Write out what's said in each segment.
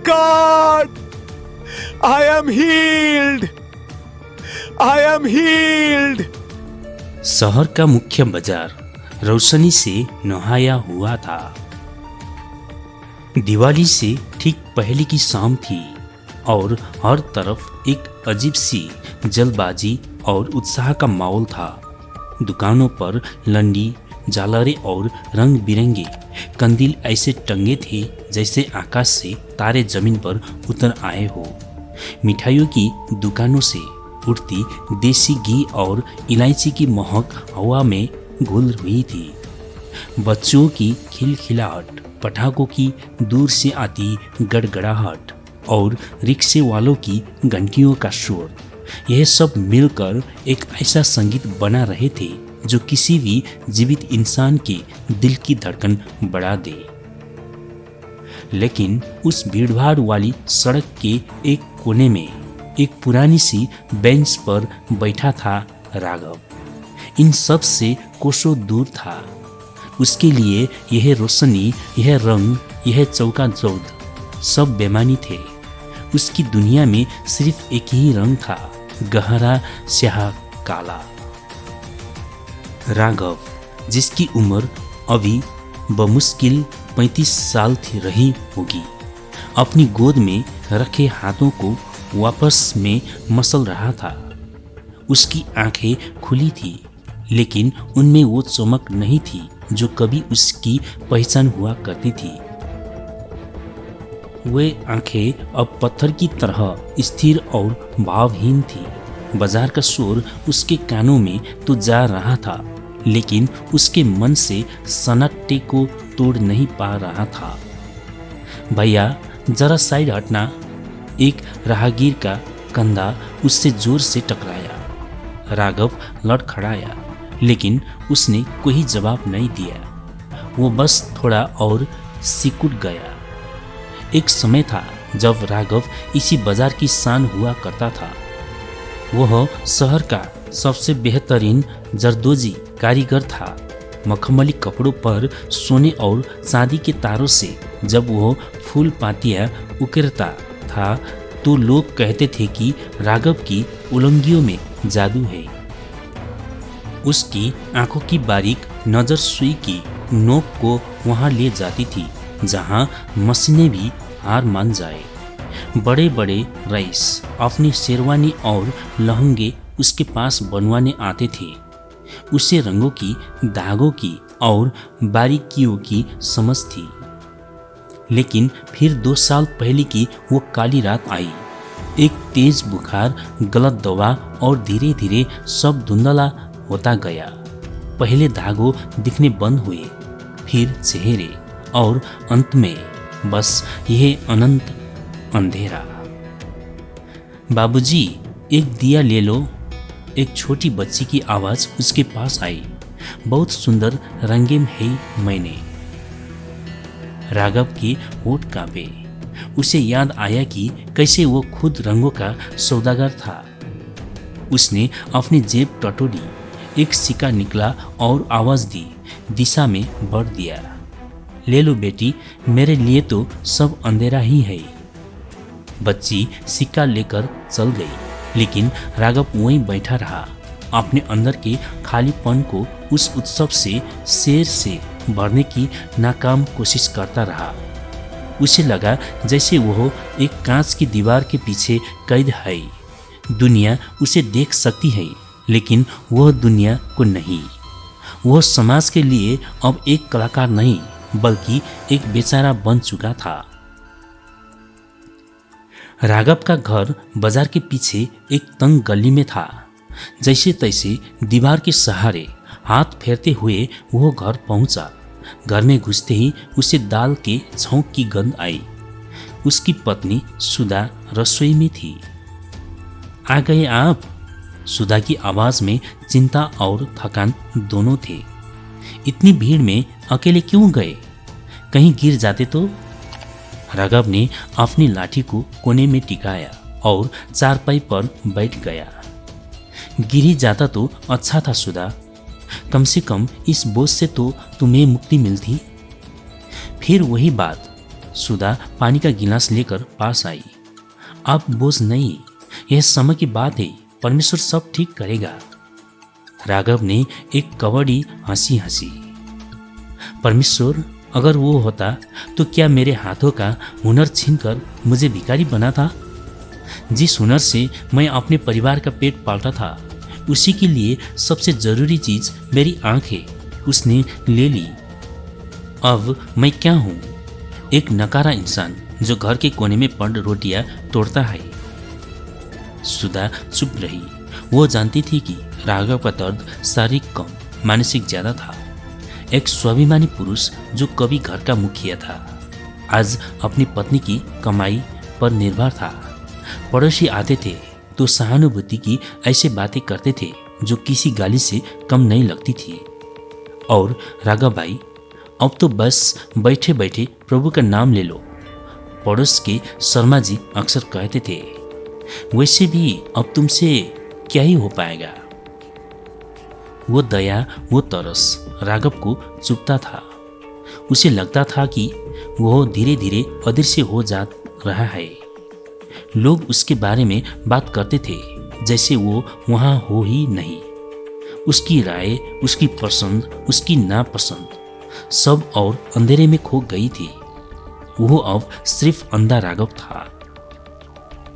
God! I am healed! I am healed! शहर का मुख्य बाजार रोशनी से नहाया हुआ था। दिवाली से ठीक पहले की शाम थी और हर तरफ एक अजीब सी जल्दबाजी और उत्साह का माहौल था। दुकानों पर लंडी, झालरें और रंग बिरंगे कंदील ऐसे टंगे थे जैसे आकाश से तारे जमीन पर उतर आए हो। मिठाइयों की दुकानों से उड़ती देसी घी और इलायची की महक हवा में घुल रही थी। बच्चों की खिलखिलाहट, पटाखों की दूर से आती गड़गड़ाहट और रिक्शे वालों की घंटियों का शोर, यह सब मिलकर एक ऐसा संगीत बना रहे थे जो किसी भी जीवित इंसान के दिल की धड़कन बढ़ा दे। लेकिन उस भीड़भाड़ वाली सड़क के एक कोने में एक पुरानी सी बेंच पर बैठा था राघव। इन सब से कोसों दूर था। उसके लिए यह रोशनी, यह रंग, यह चौका चौथ सब बेमानी थे। उसकी दुनिया में सिर्फ एक ही रंग था, गहरा स्याह काला। राघव, जिसकी उम्र अभी बमुश्किल 35 साल थी रही होगी, अपनी गोद में रखे हाथों को वापस में मसल रहा था। उसकी आंखें खुली थी, लेकिन उनमें वो चमक नहीं थी जो कभी उसकी पहचान हुआ करती थी। वे आंखें अब पत्थर की तरह स्थिर और भावहीन थी। बाजार का शोर उसके कानों में तो जा रहा था, लेकिन उसके मन से सन्नाटे को तोड़ नहीं पा रहा था। भैया, जरा साइड हटना। एक राहगीर का कंधा उससे जोर से टकराया। राघव लड़खड़ाया, लेकिन उसने कोई जवाब नहीं दिया। वो बस थोड़ा और सिकुड़ गया। एक समय था जब राघव इसी बाजार की शान हुआ करता था। वह शहर का सबसे बेहतरीन जरदोजी कारीगर था। मखमली कपड़ों पर सोने और चांदी के तारों से जब वह फूल पातियां उकेरता था तो लोग कहते थे कि राघव की उलंगियों में जादू है। उसकी आंखों की बारीक नजर सुई की नोक को वहां ले जाती थी जहां मशीनें भी हार मान जाए। बड़े बड़े रईस अपनी शेरवानी और लहंगे उसके पास बनवाने आते थे। उसे रंगों की, धागों की और बारीकियों की समझ थी। लेकिन फिर 2 साल पहले की वो काली रात आई। एक तेज बुखार, गलत दवा और धीरे धीरे सब धुंधला होता गया। पहले धागों दिखने बंद हुए, फिर चेहरे और अंत में बस यह अनंत अंधेरा। बाबूजी, एक दिया ले लो। एक छोटी बच्ची की आवाज उसके पास आई। बहुत सुंदर रंगीन है मैंने। राघव के होठ कांपे। उसे याद आया कि कैसे वो खुद रंगों का सौदागर था। उसने अपनी जेब टटोली, एक सिक्का निकला और आवाज दी, दिशा में भर दिया। ले लो बेटी, मेरे लिए तो सब अंधेरा ही है। बच्ची सिक्का लेकर चल गई, लेकिन राघव वहीं बैठा रहा, अपने अंदर के खालीपन को उस उत्सव से शेर से भरने की नाकाम कोशिश करता रहा। उसे लगा जैसे वह एक कांच की दीवार के पीछे कैद है। दुनिया उसे देख सकती है, लेकिन वह दुनिया को नहीं। वह समाज के लिए अब एक कलाकार नहीं, बल्कि एक बेचारा बन चुका था। राघव का घर बाजार के पीछे एक तंग गली में था। जैसे तैसे दीवार के सहारे हाथ फेरते हुए वो घर पहुंचा। घर में घुसते ही उसे दाल के छौंक की गंध आई। उसकी पत्नी सुधा रसोई में थी। आ गए आप? सुधा की आवाज में चिंता और थकान दोनों थे। इतनी भीड़ में अकेले क्यों गए? कहीं गिर जाते तो? राघव ने अपनी लाठी को कोने में टिकाया और चारपाई पर बैठ गया। गिर ही जाता तो अच्छा था सुधा, कम से कम इस बोझ से तो तुम्हें मुक्ति मिलती। फिर वही बात, सुधा पानी का गिलास लेकर पास आई। आप बोझ नहीं, यह समय की बात है, परमेश्वर सब ठीक करेगा। राघव ने एक कवड़ी हंसी हंसी। परमेश्वर अगर वो होता तो क्या मेरे हाथों का हुनर छीनकर मुझे भिखारी बना था? जिस हुनर से मैं अपने परिवार का पेट पालता था, उसी के लिए सबसे जरूरी चीज मेरी आंख है, उसने ले ली। अब मैं क्या हूँ? एक नकारा इंसान जो घर के कोने में पड़ रोटियां तोड़ता है। सुधा चुप रही। वो जानती थी कि राघव का दर्द शारीरिक कम, मानसिक ज्यादा था। एक स्वाभिमानी पुरुष जो कभी घर का मुखिया था, आज अपनी पत्नी की कमाई पर निर्भर था। पड़ोसी आते थे तो सहानुभूति की ऐसे बातें करते थे जो किसी गाली से कम नहीं लगती थी। और राघव भाई, अब तो बस बैठे बैठे प्रभु का नाम ले लो, पड़ोस के शर्मा जी अक्सर कहते थे। वैसे भी अब तुमसे क्या ही हो पाएगा। वो दया, वो तरस राघव को चुभता था। उसे लगता था कि वो धीरे धीरे अदृश्य हो जा रहा है। लोग उसके बारे में बात करते थे जैसे वो वहाँ हो ही नहीं। उसकी राय, उसकी पसंद, उसकी नापसंद सब और अंधेरे में खो गई थी। वो अब सिर्फ अंधा राघव था।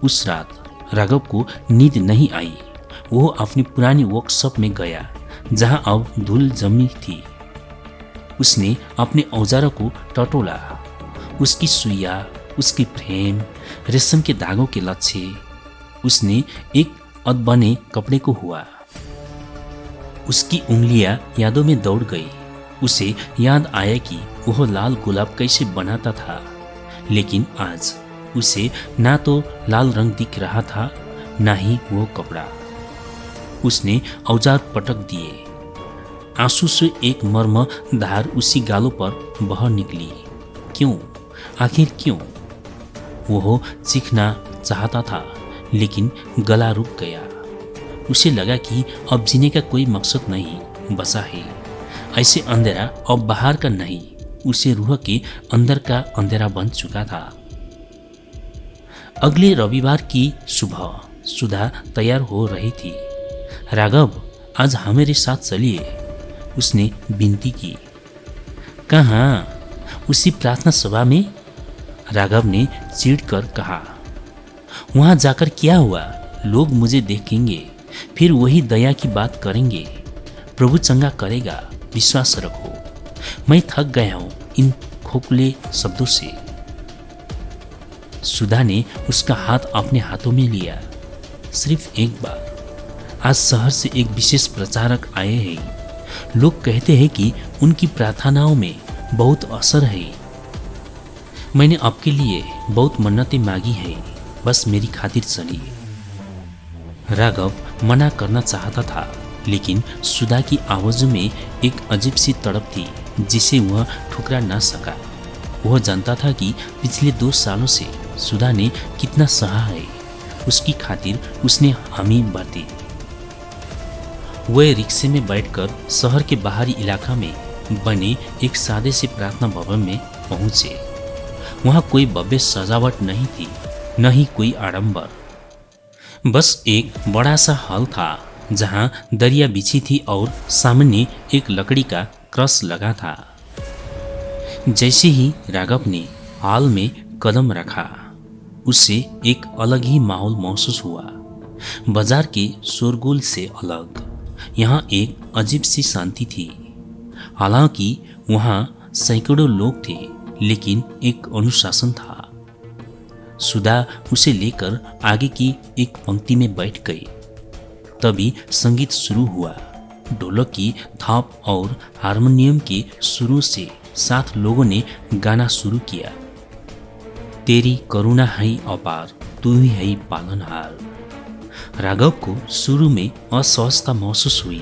उस रात राघव को नींद नहीं आई। वो अपनी पुरानी वर्कशॉप में गया जहां अब धूल जमी थी। उसने अपने औजारों को टटोला, उसकी सुइया, उसकी फ्रेम, रेशम के धागों के लच्छे। उसने एक अधबने कपड़े को हुआ। उसकी उंगलियां यादों में दौड़ गई। उसे याद आया कि वह लाल गुलाब कैसे बनाता था, लेकिन आज उसे ना तो लाल रंग दिख रहा था, ना ही वो कपड़ा। उसने औजार पटक दिए। आंसू से एक मर्म धार उसी गालों पर बह निकली। क्यों? आखिर क्यों? वो चीखना चाहता था, लेकिन गला रुक गया। उसे लगा कि अब जीने का कोई मकसद नहीं बचा है। ऐसे अंधेरा अब बाहर का नहीं, उसे रूह के अंदर का अंधेरा बन चुका था। अगले रविवार की सुबह सुधा तैयार हो रही थी। राघव, आज हमारे साथ चलिए, उसने विनती की। कहाँ? उसी प्रार्थना सभा में, राघव ने चिढ़कर कहा। वहां जाकर क्या हुआ? लोग मुझे देखेंगे, फिर वही दया की बात करेंगे। प्रभु चंगा करेगा, विश्वास रखो। मैं थक गया हूं इन खोखले शब्दों से। सुधा ने उसका हाथ अपने हाथों में लिया। सिर्फ एक बार। आज शहर से एक विशेष प्रचारक आए हैं। लोग कहते हैं कि उनकी प्रार्थनाओं में बहुत असर है। मैंने आपके लिए बहुत मन्नतें मांगी है, बस मेरी खातिर चलिए। राघव मना करना चाहता था, लेकिन सुधा की आवाज़ों में एक अजीब सी तड़प थी जिसे वह ठुकरा ना सका। वह जानता था कि पिछले 2 सालों से सुधा ने कितना सहा है। उसकी खातिर उसने हामी भर दी। वह रिक्शे में बैठकर शहर के बाहरी इलाका में बने एक सादे से प्रार्थना भवन में पहुंचे। वहां कोई भव्य सजावट नहीं थी, न ही कोई आडंबर। बस एक बड़ा सा हॉल था जहां दरिया बिछी थी और सामने एक लकड़ी का क्रॉस लगा था। जैसे ही राघव ने हॉल में कदम रखा, उसे एक अलग ही माहौल महसूस हुआ। बाजार के शोरगुल से अलग यहाँ एक अजीब सी शांति थी। हालांकि वहाँ सैकड़ों लोग थे, लेकिन एक अनुशासन था। सुधा उसे लेकर आगे की एक पंक्ति में बैठ गई। तभी संगीत शुरू हुआ। ढोलक की थाप और हारमोनियम के सुरों से 7 लोगों ने गाना शुरू किया। तेरी करुणा है अपार, तू ही है पालनहार। राघव को शुरू में असहजता महसूस हुई।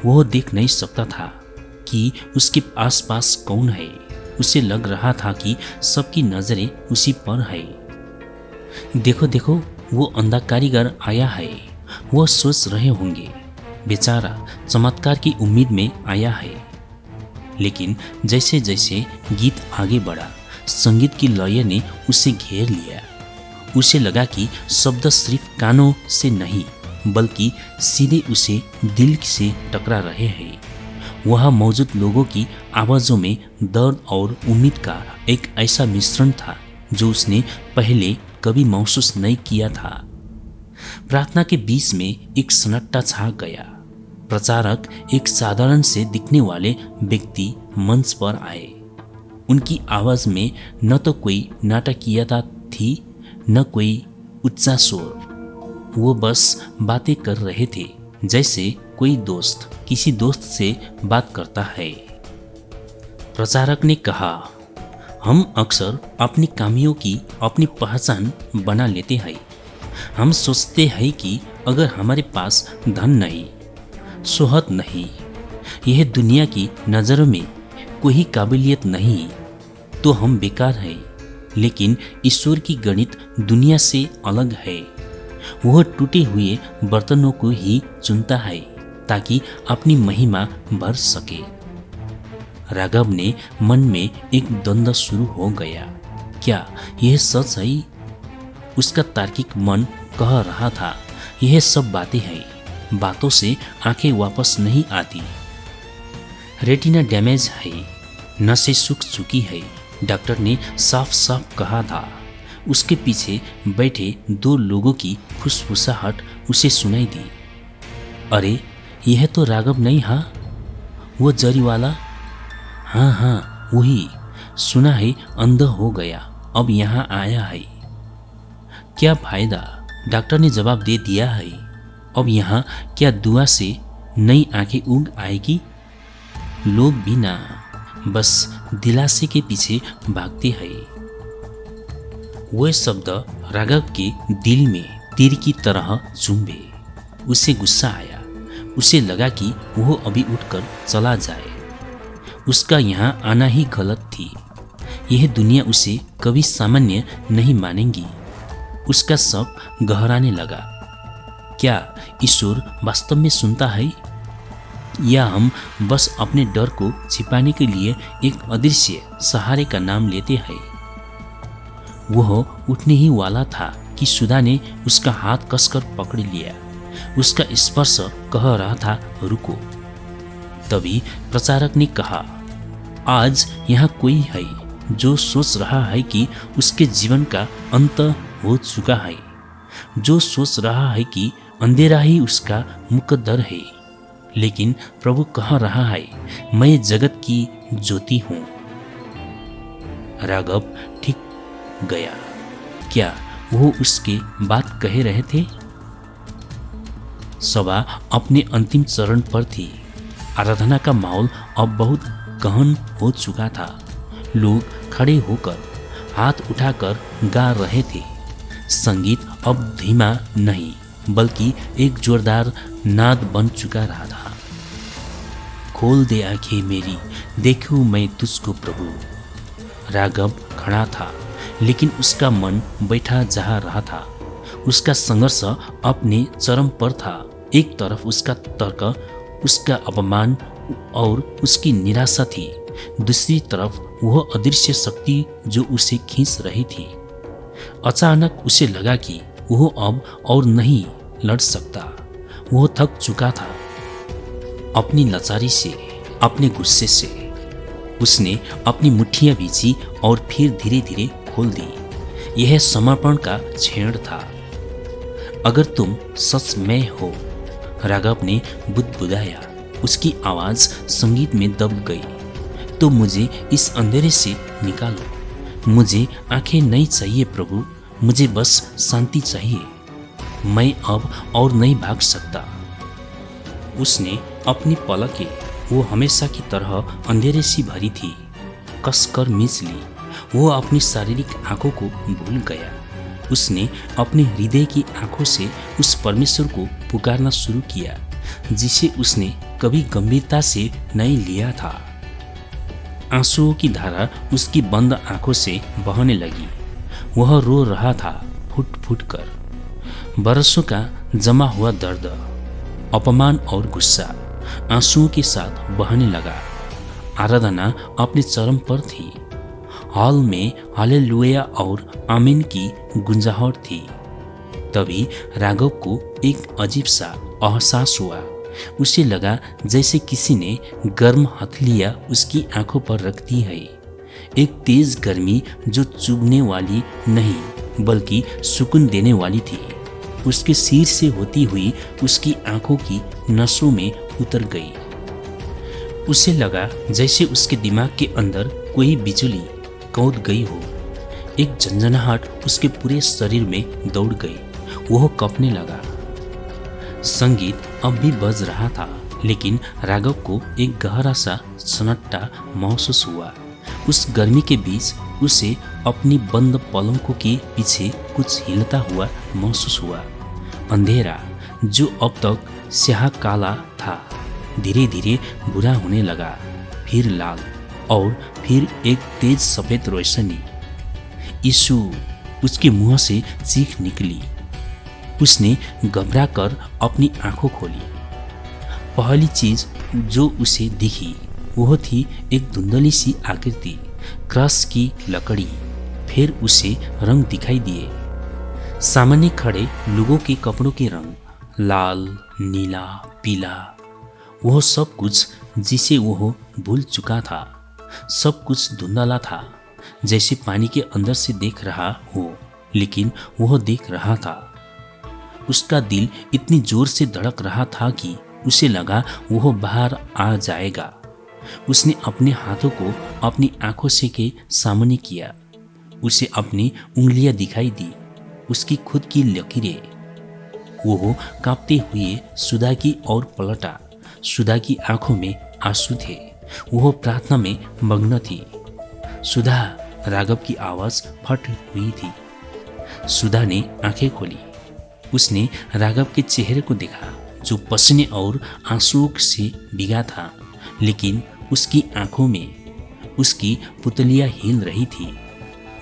वह देख नहीं सकता था कि उसके आसपास कौन है। उसे लग रहा था कि सबकी नजरें उसी पर है। देखो देखो, वो अंधा कारीगर आया है। वह सोच रहे होंगे, बेचारा चमत्कार की उम्मीद में आया है। लेकिन जैसे जैसे गीत आगे बढ़ा, संगीत की लय ने उसे घेर लिया। उसे लगा कि शब्द सिर्फ कानों से नहीं बल्कि सीधे उसे दिल से टकरा रहे हैं। वहाँ मौजूद लोगों की आवाज़ों में दर्द और उम्मीद का एक ऐसा मिश्रण था जो उसने पहले कभी महसूस नहीं किया था। प्रार्थना के बीच में एक सन्नाटा छा गया। प्रचारक एक साधारण से दिखने वाले व्यक्ति मंच पर आए। उनकी आवाज में न तो कोई नाटकीयता थी न कोई उच्चा स्वर। वो बस बातें कर रहे थे जैसे कोई दोस्त किसी दोस्त से बात करता है। प्रचारक ने कहा, हम अक्सर अपनी खामियों की अपनी पहचान बना लेते हैं। हम सोचते हैं कि अगर हमारे पास धन नहीं, शोहरत नहीं, यह दुनिया की नज़रों में कोई काबिलियत नहीं तो हम बेकार हैं। लेकिन ईश्वर की गणित दुनिया से अलग है। वह टूटे हुए बर्तनों को ही चुनता है ताकि अपनी महिमा भर सके। राघव ने मन में एक द्वंद्व शुरू हो गया। क्या यह सच है? उसका तार्किक मन कह रहा था, यह सब बातें हैं, बातों से आंखें वापस नहीं आती। रेटिना डैमेज है, नसें सूख चुकी है, डॉक्टर ने साफ साफ कहा था। उसके पीछे बैठे दो लोगों की फुसफुसाहट उसे सुनाई दी। अरे यह तो राघव नहीं, हाँ वो जरी वाला? हाँ वही। सुना है अंधा हो गया, अब यहाँ आया है। क्या फायदा? डॉक्टर ने जवाब दे दिया है। अब यहाँ क्या दुआ से नई आंखें उग आएगी? लोग भी ना, बस दिलासे के पीछे भागते हैं। वह शब्द राघव के दिल में तीर की तरह चुंभे। उसे गुस्सा आया। उसे लगा कि वह अभी उठकर चला जाए। उसका यहाँ आना ही गलत थी। यह दुनिया उसे कभी सामान्य नहीं मानेगी। उसका शक गहराने लगा। क्या ईश्वर वास्तव में सुनता है या हम बस अपने डर को छिपाने के लिए एक अदृश्य सहारे का नाम लेते हैं? वह उठने ही वाला था कि सुधा ने उसका हाथ कसकर पकड़ लिया। उसका स्पर्श कह रहा था, रुको। तभी प्रचारक ने कहा, आज यहाँ कोई है जो सोच रहा है कि उसके जीवन का अंत हो चुका है, जो सोच रहा है कि अंधेरा ही उसका मुख्य दर है। लेकिन प्रभु कह रहा है, मैं जगत की ज्योति हूँ। राघव ठीक गया। क्या वो उसके बात कह रहे थे? सभा अपने अंतिम चरण पर थी। आराधना का माहौल अब बहुत गहन हो चुका था। लोग खड़े होकर हाथ उठाकर गा रहे थे। संगीत अब धीमा नहीं बल्कि एक जोरदार नाद बन चुका रहा था। खोल दे आंखें मेरी, देखूं मैं तुझको प्रभु। राघव खड़ा था लेकिन उसका मन बैठा जा रहा था। उसका संघर्ष अपने चरम पर था। एक तरफ उसका तर्क, उसका अपमान और उसकी निराशा थी। दूसरी तरफ वह अदृश्य शक्ति जो उसे खींच रही थी। अचानक उसे लगा कि वह अब और नहीं लड़ सकता। वह थक चुका था अपनी लाचारी से, अपने गुस्से से। उसने अपनी मुट्ठियां बीची और फिर धीरे धीरे खोल दी। यह समर्पण का क्षण था। अगर तुम सच में हो, राघव ने बुदबुदाया। उसकी आवाज संगीत में दब गई। तो मुझे इस अंधेरे से निकालो। मुझे आंखें नहीं चाहिए प्रभु, मुझे बस शांति चाहिए। मैं अब और नहीं भाग सकता। उसने अपनी पलकें, वो हमेशा की तरह अंधेरे से भरी थी, कसकर मींच ली। वो अपनी शारीरिक आंखों को भूल गया। उसने अपने हृदय की आंखों से उस परमेश्वर को पुकारना शुरू किया जिसे उसने कभी गंभीरता से नहीं लिया था। आंसुओं की धारा उसकी बंद आंखों से बहने लगी। वह रो रहा था फुट फुट कर। बरसों का जमा हुआ दर्द, अपमान और गुस्सा आंसुओं के साथ बहने लगा। आराधना अपने चरम पर थी। हॉल में हालेलुया और आमीन की गुंजाहट थी। तभी राघव को एक अजीब सा एहसास हुआ। उसे लगा जैसे किसी ने गर्म हथेलियां उसकी आंखों पर रख दी है। एक तेज गर्मी जो चुभने वाली नहीं बल्कि सुकून देने वाली थी, उसके सिर से होती हुई उसकी आंखों की नसों में उतर गई। उसे लगा जैसे उसके दिमाग के अंदर कोई बिजली कूद गई हो। एक झंझनाहट उसके पूरे शरीर में दौड़ गई। वह कांपने लगा। संगीत अब भी बज रहा था, लेकिन राघव को एक गहरा सा सन्नाटा महसूस हुआ। उस गर्मी के बीच उसे अपनी बंद पलकों के पीछे कुछ हिलता हुआ महसूस हुआ। अंधेरा जो अब तक स्याह काला था, धीरे धीरे भूरा होने लगा, फिर लाल और फिर एक तेज सफेद रोशनी। यीशु! उसके मुंह से चीख निकली। उसने घबरा कर अपनी आंखों खोली। पहली चीज जो उसे दिखी वह थी एक धुंधली सी आकृति, क्रॉस की लकड़ी। फिर उसे रंग दिखाई दिए। सामने खड़े लोगों के कपड़ों के रंग, लाल, नीला, पीला, वह सब कुछ जिसे वह भूल चुका था। सब कुछ धुंधला था, जैसे पानी के अंदर से देख रहा हो, लेकिन वह देख रहा था। उसका दिल इतनी जोर से धड़क रहा था कि उसे लगा वह बाहर आ जाएगा। उसने अपने हाथों को अपनी आंखों से के सामने किया। उसे अपनी उंगलियां दिखाई दी, उसकी खुद की लकीरें। वो कांपते हुए सुधा की ओर पलटा। सुधा की आंखों में आंसू थे। वह प्रार्थना में मग्न थी। सुधा! राघव की आवाज फट हुई थी। सुधा ने आंखें खोली। उसने राघव के चेहरे को देखा, जो पसीने और आंसुओं से भीगा था, लेकिन उसकी आंखों में उसकी पुतलियां हिल रही थी।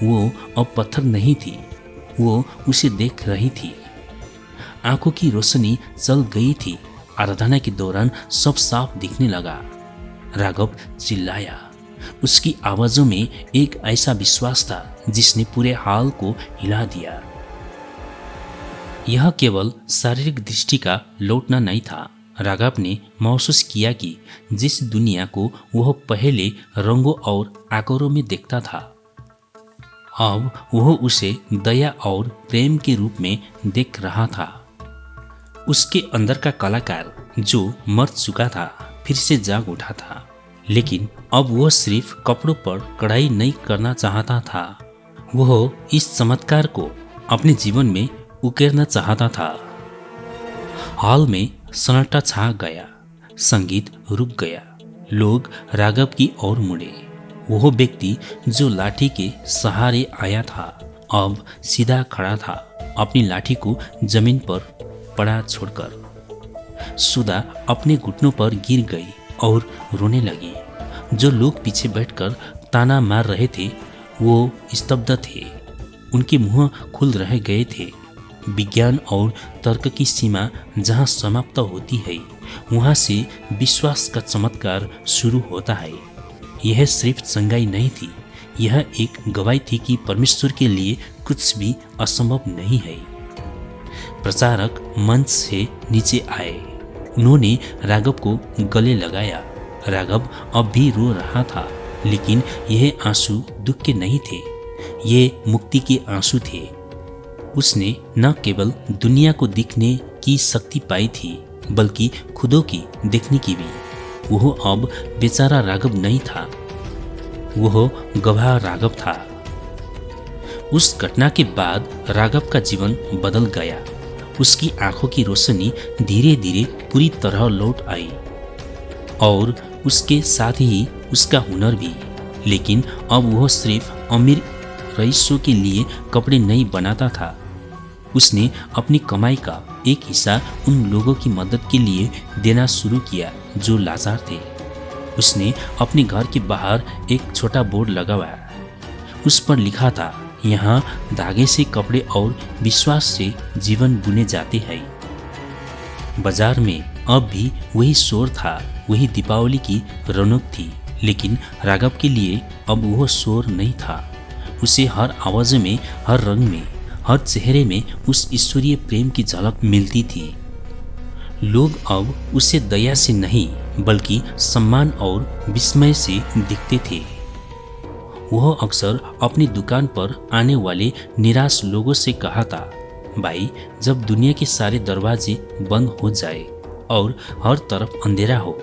वो अब पत्थर नहीं थी, वो उसे देख रही थी। आंखों की रोशनी चल गई थी। आराधना के दौरान सब साफ दिखने लगा। राघव चिल्लाया। उसकी आवाजों में एक ऐसा विश्वास था जिसने पूरे हाल को हिला दिया। यह केवल शारीरिक दृष्टि का लौटना नहीं था। राघव ने महसूस किया कि जिस दुनिया को वह पहले रंगों और आकारों में देखता था, अब वह उसे दया और प्रेम के रूप में देख रहा था। उसके अंदर का कलाकार जो मर चुका था फिर से जाग उठा था, लेकिन अब वह सिर्फ कपड़ों पर कढ़ाई नहीं करना चाहता था। वह इस चमत्कार को अपने जीवन में उकेरना चाहता था। हॉल में सन्नाटा छा गया। संगीत रुक गया। लोग राघव की ओर मुड़े। वह व्यक्ति जो लाठी के सहारे आया था अब सीधा खड़ा था, अपनी लाठी को जमीन पर पड़ा छोड़कर। सुधा अपने घुटनों पर गिर गई और रोने लगी। जो लोग पीछे बैठकर ताना मार रहे थे वो स्तब्ध थे। उनके मुंह खुल रह गए थे। विज्ञान और तर्क की सीमा जहां समाप्त होती है, वहां से विश्वास का चमत्कार शुरू होता है। यह सिर्फ चंगाई नहीं थी, यह एक गवाही थी कि परमेश्वर के लिए कुछ भी असंभव नहीं है। प्रचारक मंच से नीचे आए। उन्होंने राघव को गले लगाया। राघव अब भी रो रहा था, लेकिन यह आंसू दुख के नहीं थे, ये मुक्ति के आंसू थे। उसने न केवल दुनिया को दिखने की शक्ति पाई थी, बल्कि खुदों की देखने की भी। वह अब बेचारा राघव नहीं था, वह गवाह राघव था। उस घटना के बाद राघव का जीवन बदल गया। उसकी आंखों की रोशनी धीरे धीरे पूरी तरह लौट आई और उसके साथ ही उसका हुनर भी। लेकिन अब वह सिर्फ अमीर रईसों के लिए कपड़े नहीं बनाता था। उसने अपनी कमाई का एक हिस्सा उन लोगों की मदद के लिए देना शुरू किया जो लाचार थे। उसने अपने घर के बाहर एक छोटा बोर्ड लगाया। उस पर लिखा था, यहाँ धागे से कपड़े और विश्वास से जीवन बुने जाते हैं। बाजार में अब भी वही शोर था, वही दीपावली की रौनक थी, लेकिन राघव के लिए अब वो शोर नहीं था। उसे हर आवाज़ में, हर रंग में, हर चेहरे में उस ईश्वरीय प्रेम की झलक मिलती थी। लोग अब उसे दया से नहीं बल्कि सम्मान और विस्मय से देखते थे। वह अक्सर अपनी दुकान पर आने वाले निराश लोगों से कहा था, भाई जब दुनिया के सारे दरवाजे बंद हो जाए और हर तरफ अंधेरा हो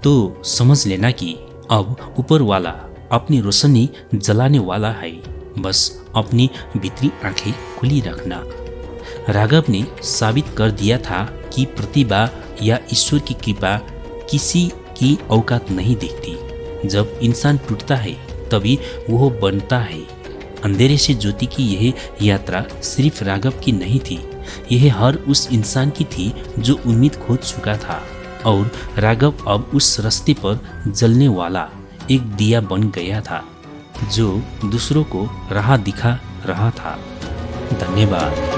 तो समझ लेना कि अब ऊपर वाला अपनी रोशनी जलाने वाला है, बस अपनी भीतरी आंखें खुली रखना। राघव ने साबित कर दिया था कि प्रतिभा या ईश्वर की कृपा किसी की औकात नहीं देखती। जब इंसान टूटता है तभी वो बनता है। अंधेरे से ज्योति की यह यात्रा सिर्फ राघव की नहीं थी, यह हर उस इंसान की थी जो उम्मीद खो चुका था। और राघव अब उस रास्ते पर जलने वाला एक दिया बन गया था जो दूसरों को राह दिखा रहा था। धन्यवाद।